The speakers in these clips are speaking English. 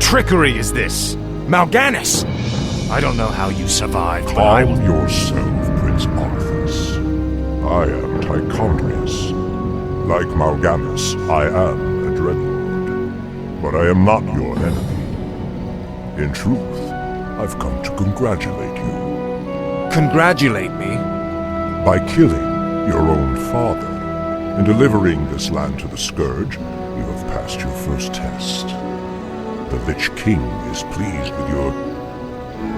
trickery is this? Mal'Ganis! I don't know how you survived, but I will... Calm yourself, Prince Arthas. I am Tichondrius. Like Mal'Ganis, I am a Dreadlord. But I am not your enemy. In truth, I've come to congratulate you. Congratulate me? By killing your own father and delivering this land to the Scourge, you have passed your first test. The Lich King is pleased with your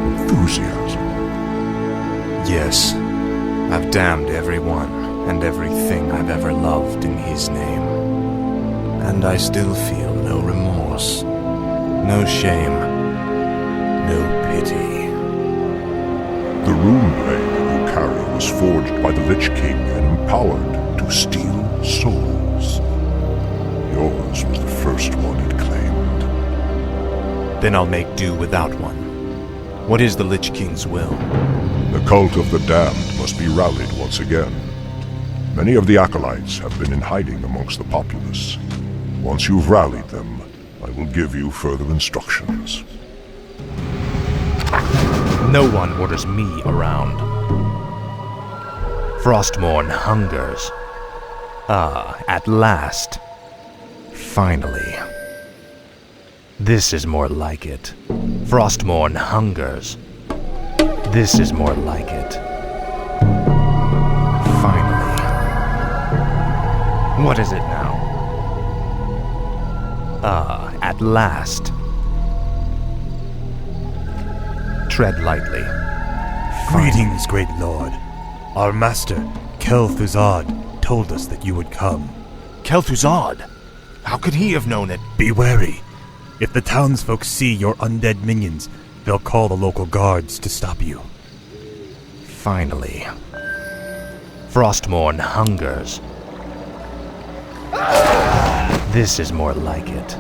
enthusiasm. Yes. I've damned everyone and everything I've ever loved in his name. And I still feel no remorse, no shame, no pity. The rune blade you carry was forged by the Lich King and empowered to steal souls. Yours was the first one it claimed. Then I'll make do without one. What is the Lich King's will? The cult of the damned must be rallied once again. Many of the acolytes have been in hiding amongst the populace. Once you've rallied them, I will give you further instructions. No one orders me around. Frostmourne hungers. Ah, at last. Finally. This is more like it. Frostmourne hungers. This is more like it. Finally. What is it now? Ah, at last. Tread lightly. Greetings, great lord. Our master, Kel'Thuzad, told us that you would come. Kel'Thuzad? How could he have known it? Be wary. If the townsfolk see your undead minions, they'll call the local guards to stop you. Finally. Frostmourne hungers. This is more like it.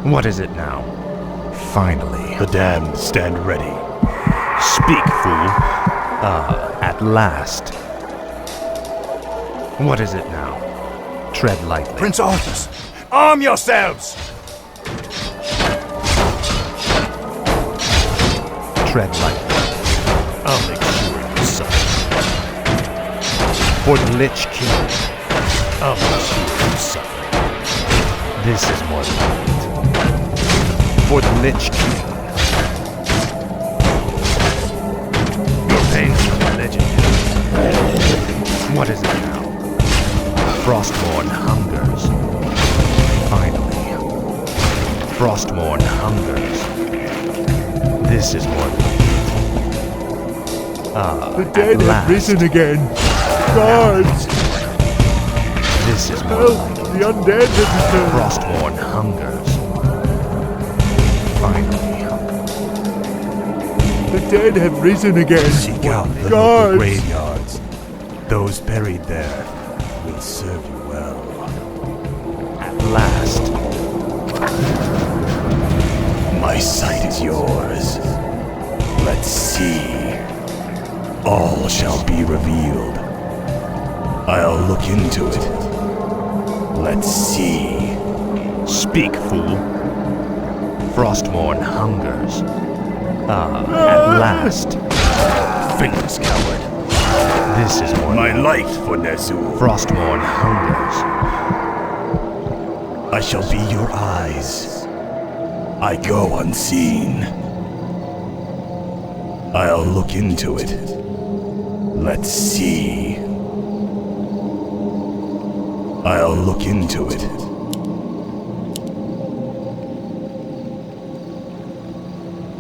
What is it now? Finally. The damned stand ready. Speak, fool. Ah, at last. What is it now? Tread lightly. Prince Arthas, arm yourselves! Tread lightly. I'll make sure you suffer. For the Lich King, I'll make sure you suffer. This is more like it. For the Lich King. Your pain shall be legendary. What is it now? Frostmourne hungers. Finally. Frostmourne hungers. This is more like it. Ah, the dead have risen again. Guards! This is more like it. The undead have returned. Frostmourne hungers. Finally. The dead have risen again. Seek out the local graveyards. Those buried there will serve you well. At last. My sight is yours. Let's see. All shall be revealed. I'll look into it. Let's see. Speak, fool. Frostmourne hungers. Ah, at last. Fingers, coward. This is more my life for Ner'zhul. Frostmourne hungers. I shall be your eyes. I go unseen. I'll look into it. Let's see. I'll look into it.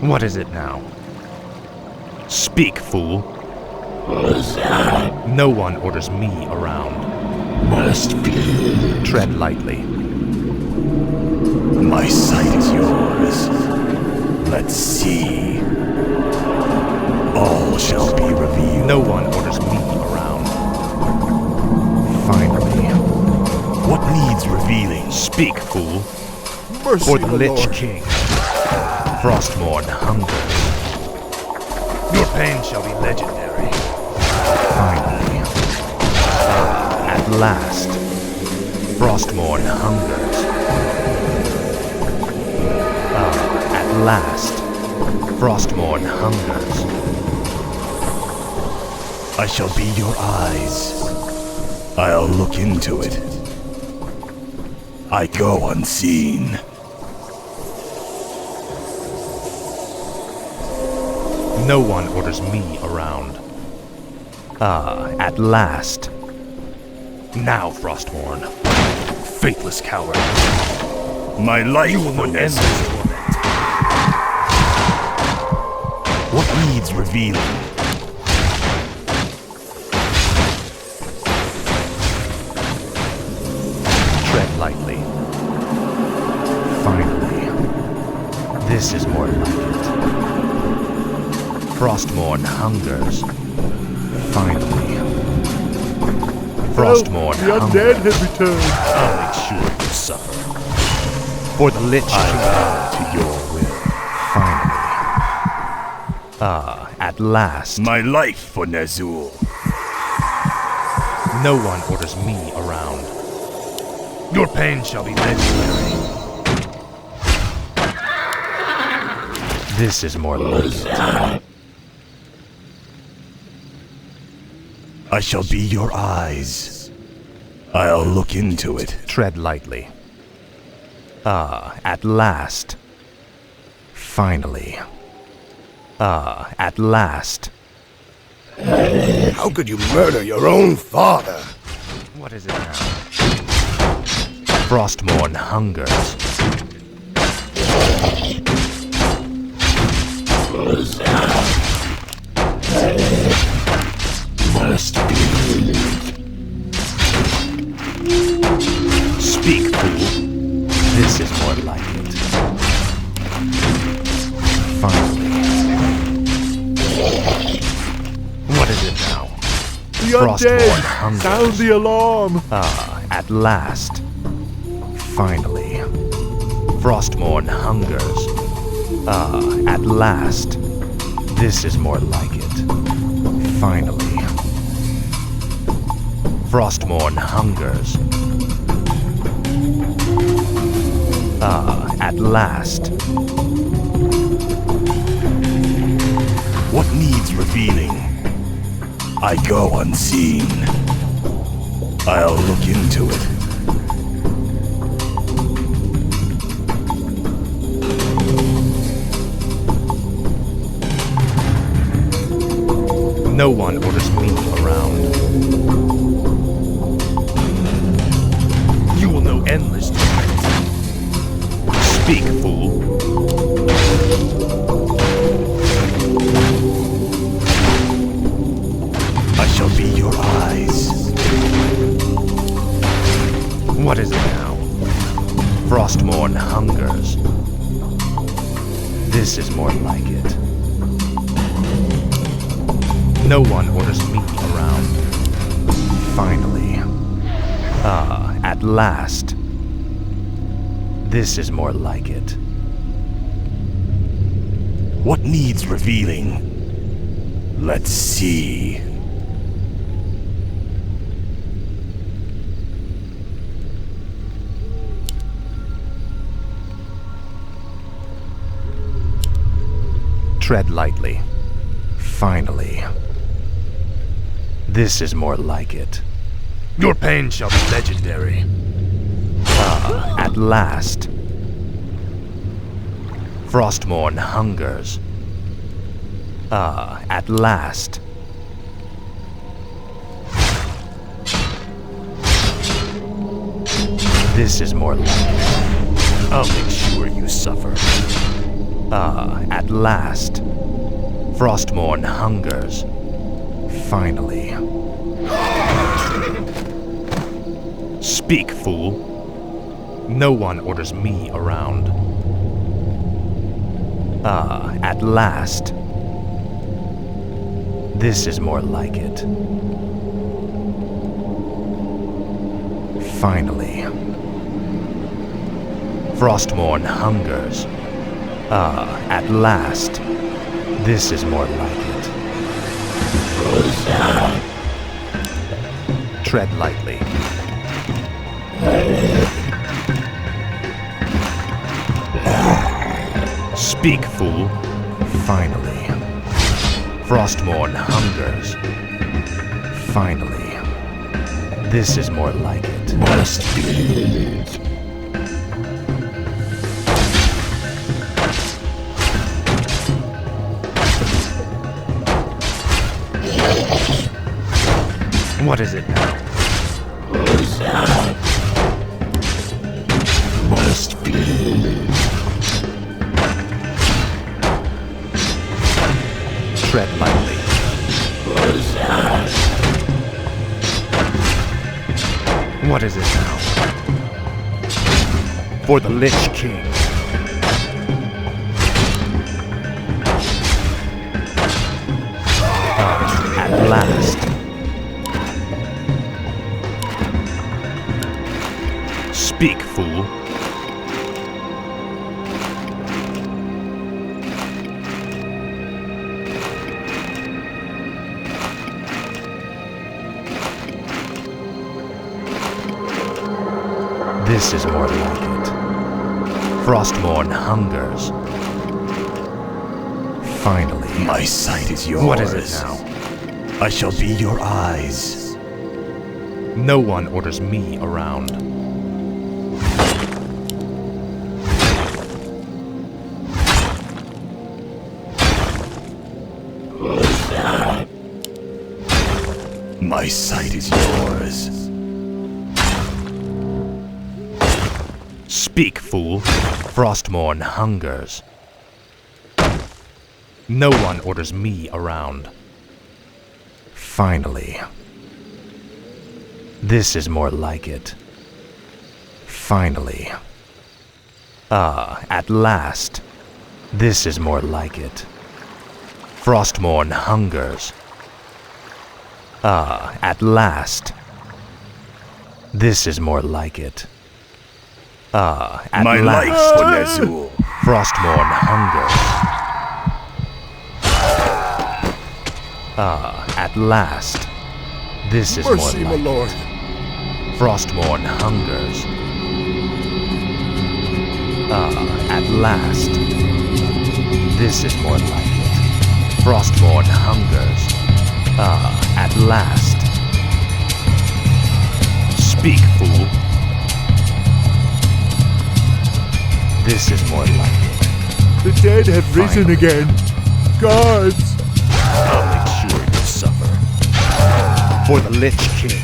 What is it now? Speak, fool. No one orders me around. Must be. Tread lightly. My sight is yours. Let's see. All shall be revealed. No one orders me around. Finally. What needs revealing? Speak, fool. Mercy For the Lich Lord. King. Frostmourne hungers. Your pain shall be legendary. Finally. At last. Frostmourne hungers. last, Frostmourne hungers. I shall be your eyes. I'll look into it. I go unseen. No one orders me around. At last. Now, Frostmourne. Faithless coward. My life will end this torment. What needs revealing? Tread lightly. Finally. This is more like it. Frostmourne hungers. Finally. Frostmourne The undead have returned. I'll make sure you suffer. For the Lich, I bow to your will. Finally. At last. My life for Ner'zhul. No one orders me around. Your pain shall be legendary. This is more like it. I shall be your eyes. I'll look into it. Tread lightly. At last. Finally. At last. How could you murder your own father? What is it now? Frostmourne hungers. Must be. Speak, fool. This is more like it. Finally. What is it now? The Frostmourne undead! hungers. Sound the alarm! At last. Finally. Frostmourne hungers. At last. This is more like it. Finally. Frostmourne hungers. At last. What needs revealing? I go unseen. I'll look into it. No one orders me around. You will know endless torment. Speak, fool. I shall be your eyes. What is it now? Frostmourne hungers. This is more like it. No one orders me around. Finally. At last. This is more like it. What needs revealing? Let's see. Tread lightly. Finally. This is more like it. Your pain shall be legendary. At last. Frostmourne hungers. At last. This is more like it. I'll make sure you suffer. At last. Frostmourne hungers. Finally. Speak, fool. No one orders me around. At last. This is more like it. Finally. Frostmourne hungers. At last. This is more like it. Tread lightly. Speak, fool. Finally. Frostmourne hungers. Finally. This is more like it. Must be. What is it now? Must be. Tread lightly. What is it now? For the Lich King. At last. Speak, fool. This is more like it. Frostmourne hungers. Finally. My sight is yours. What is it now? I shall be your eyes. No one orders me around. My sight is yours. Speak, fool. Frostmourne hungers. No one orders me around. Finally. This is more like it. Finally. Ah, at last. This is more like it. Frostmourne hungers. Ah, at last. This is more like it. Ah, at My last. life for Ner'zhul. Frostmourne hungers. Ah, at last. This is Mercy, more my like lord. it. Frostmourne hungers. Ah, at last. This is more like it. Frostmourne hungers. Ah, at last. Speak, fool. This is more like it. The dead have risen Finally. again. Guards! I'll make sure you suffer. For the Lich King.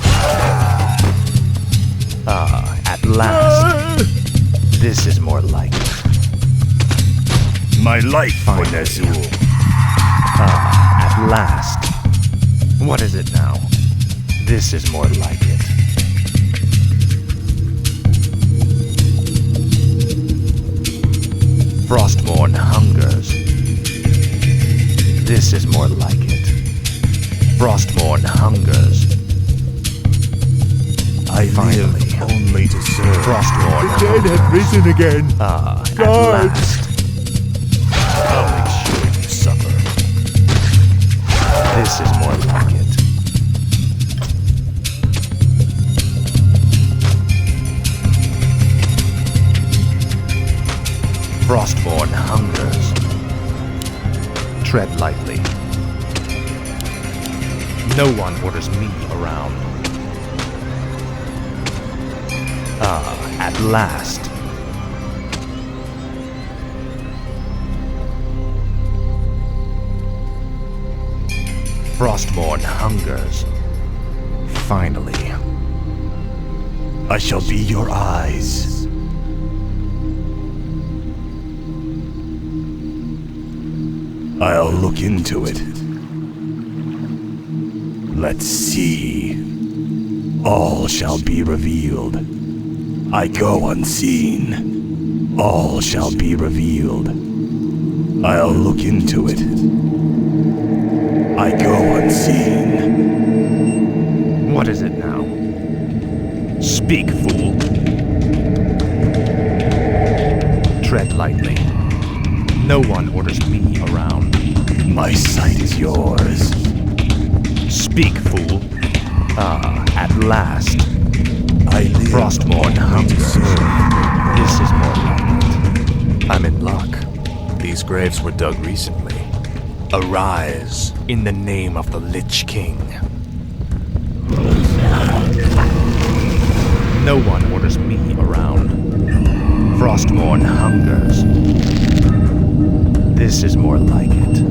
Ah, at last. This is more like it. My life for Ner'zhul. Ah, at last. What is it now? This is more like it. Frostmourne hungers. This is more like it. Frostmourne hungers. I Finally. live only to serve. Frostmourne The dead have risen again. Ah, at Guards! last. I'll make sure you suffer. This is more like it. Frostmourne hungers. Tread lightly. No one orders me around. Ah, at last. Frostmourne hungers. Finally. I shall be your eyes. I'll look into it. Let's see. All shall be revealed. I go unseen. All shall be revealed. I'll look into it. I go unseen. What is it now? Speak, fool. Tread lightly. No one orders me around. My sight is yours. Speak, fool. Ah, at last. I live Frostmourne only to hungers. serve. This is more like it. I'm in luck. The these graves were dug recently. Arise in the name of the Lich King. No one orders me around. Frostmourne hungers. This is more like it.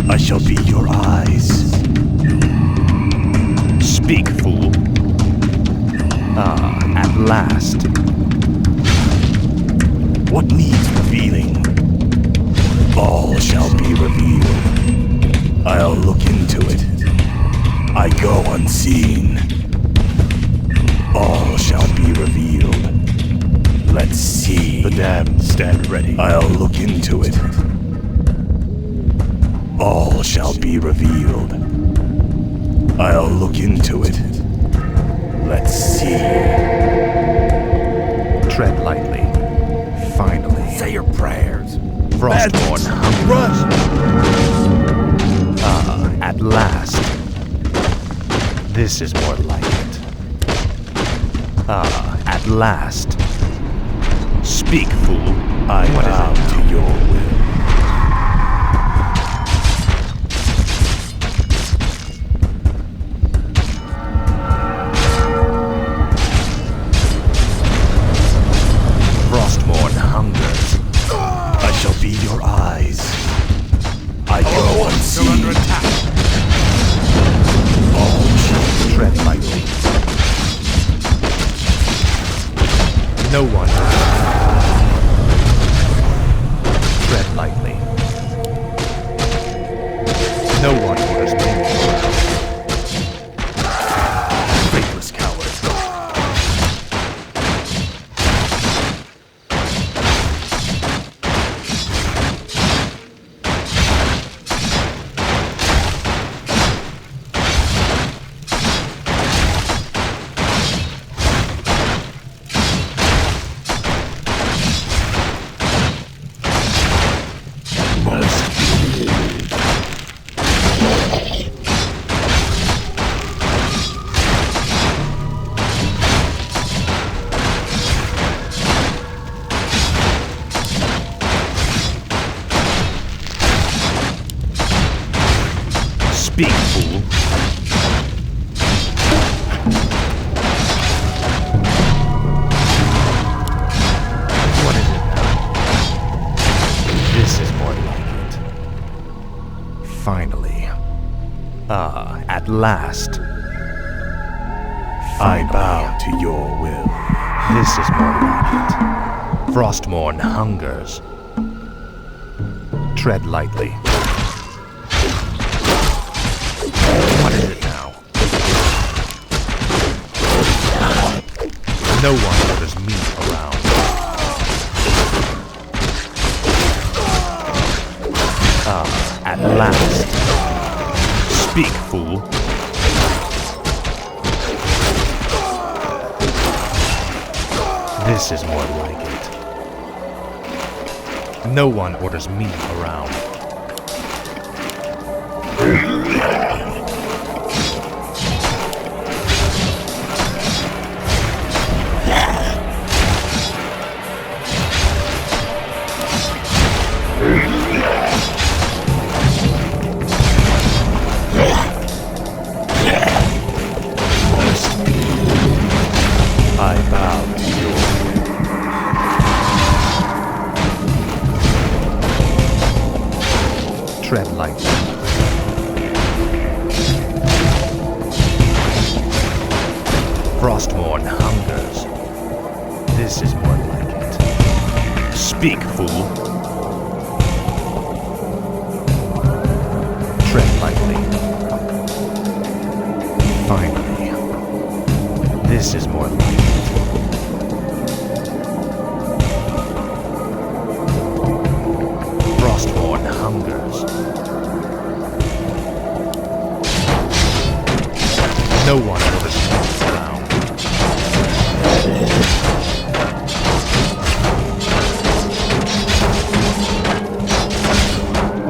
I shall be your eyes. Speak, fool. Ah, at last. What needs revealing? All shall be revealed. I'll look into it. I go unseen. All shall be revealed. Let's see. The damned stand ready. I'll look into it. All shall be revealed. I'll look into it. Let's see. Tread lightly. Finally. Say your prayers. Frostmourne hungers. Ah, at last. This is more like it. Ah, at last. Speak, fool. I bow to your will. Frostmourne hungers. I shall be your eyes. I go unseen. You're under attack. All shall Tread lightly. No one. Tread lightly. No one orders me. Faithless coward. Speak, fool. What is it now? This is more like it. Finally. Ah, at last. I bow to your will. This is more like it. Frostmourne hungers. Tread lightly. What is it now? No one orders me around. Ah, at last. Speak, fool. This is more like it. No one orders me around. I bow to your will. Tread lightly. Frostmourne hungers. This is more like it. Speak, fool. Tread lightly. Finally. This is more like it. Frostmourne hungers. No one orders me around.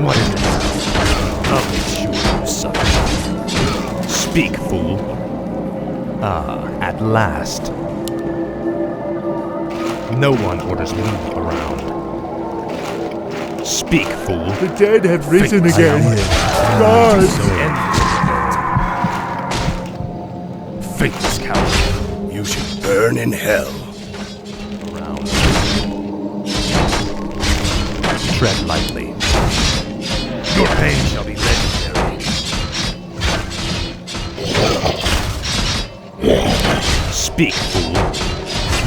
What is it? I'll make sure you suffer. Speak, fool. Ah, at last. No one orders me around. Speak, fool. The dead have risen Fate. again. Guards! Faithless coward. You should burn in hell. Around. Tread lightly. Your pain shall be legendary. Speak, fool.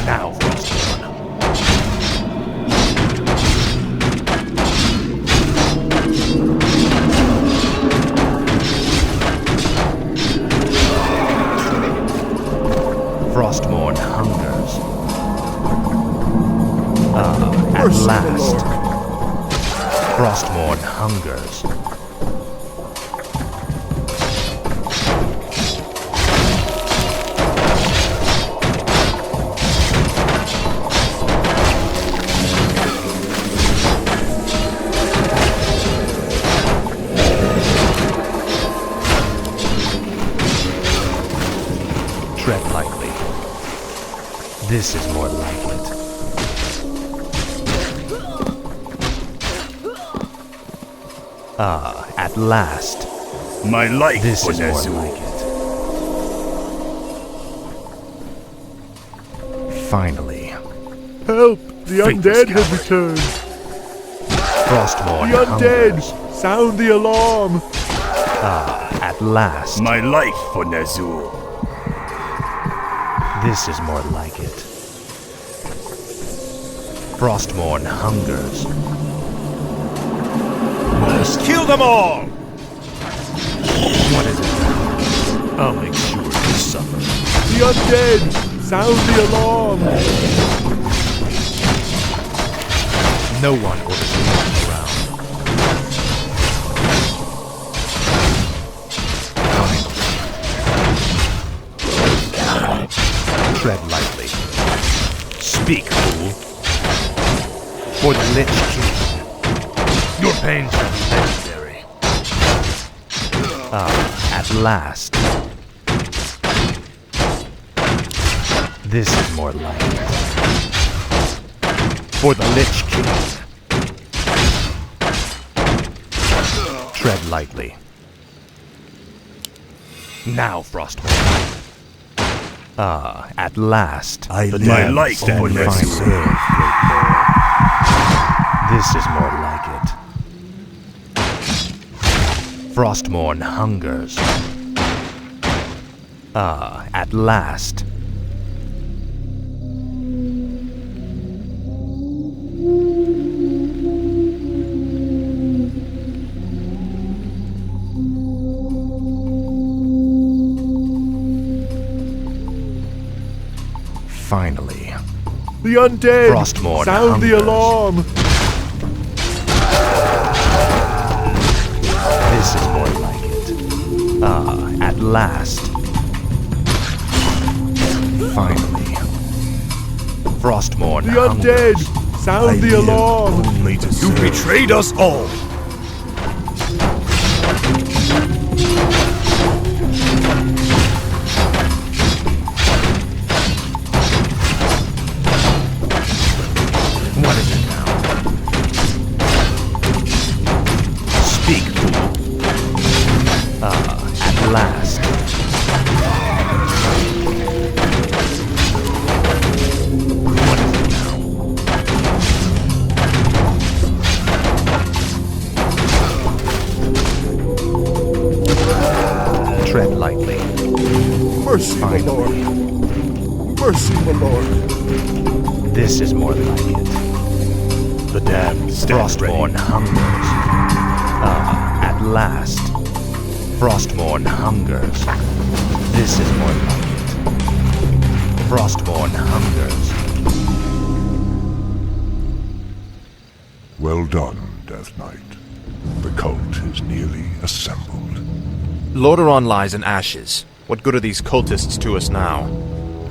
Now, Frostborn. Frostborn hungers. At last. Frostborn hungers. Tread lightly. This is more like it. At last. My life This was is as more like it. Finally. Help! The Faithless undead have coward. returned. Frostborn The undead! hungers. Sound the alarm! At last. my life for Nazul. This is more like it. Frostborn hungers. Kill them all! What is it? I'll make sure you suffer. The undead! Sound the alarm! No one orders me around. Tread lightly. Speak, fool. For the Lich King. Your pain shall be legendary. At last. This is more like it. For the Lich King. Tread lightly. Now, Frostborn. At last. My life Stand for fine. Nazul. This is more like it. Frostborn hungers. At last. Finally. The undead! Frostborn Sound the hungers. alarm! This is more like it. At last. Finally. Frostborn The hungers. undead! Sound the alarm! You betrayed us all! What is it now? Speak, fool. At last. What is it now? Tread lightly. Mercy, my lord! Mercy, my lord! This is more like it. The damned Frostborn hungers. At last. Frostborn hungers. This is more like it. Frostborn hungers. Well done, Death Knight. The cult is nearly assembled. Lordaeron lies in ashes. What good are these cultists to us now?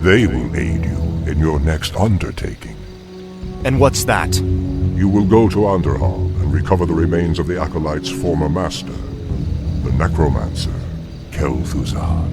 They will aid you in your next undertaking. And what's that? You will go to Underhall and recover the remains of the Acolyte's former master, the necromancer, Kel'Thuzad.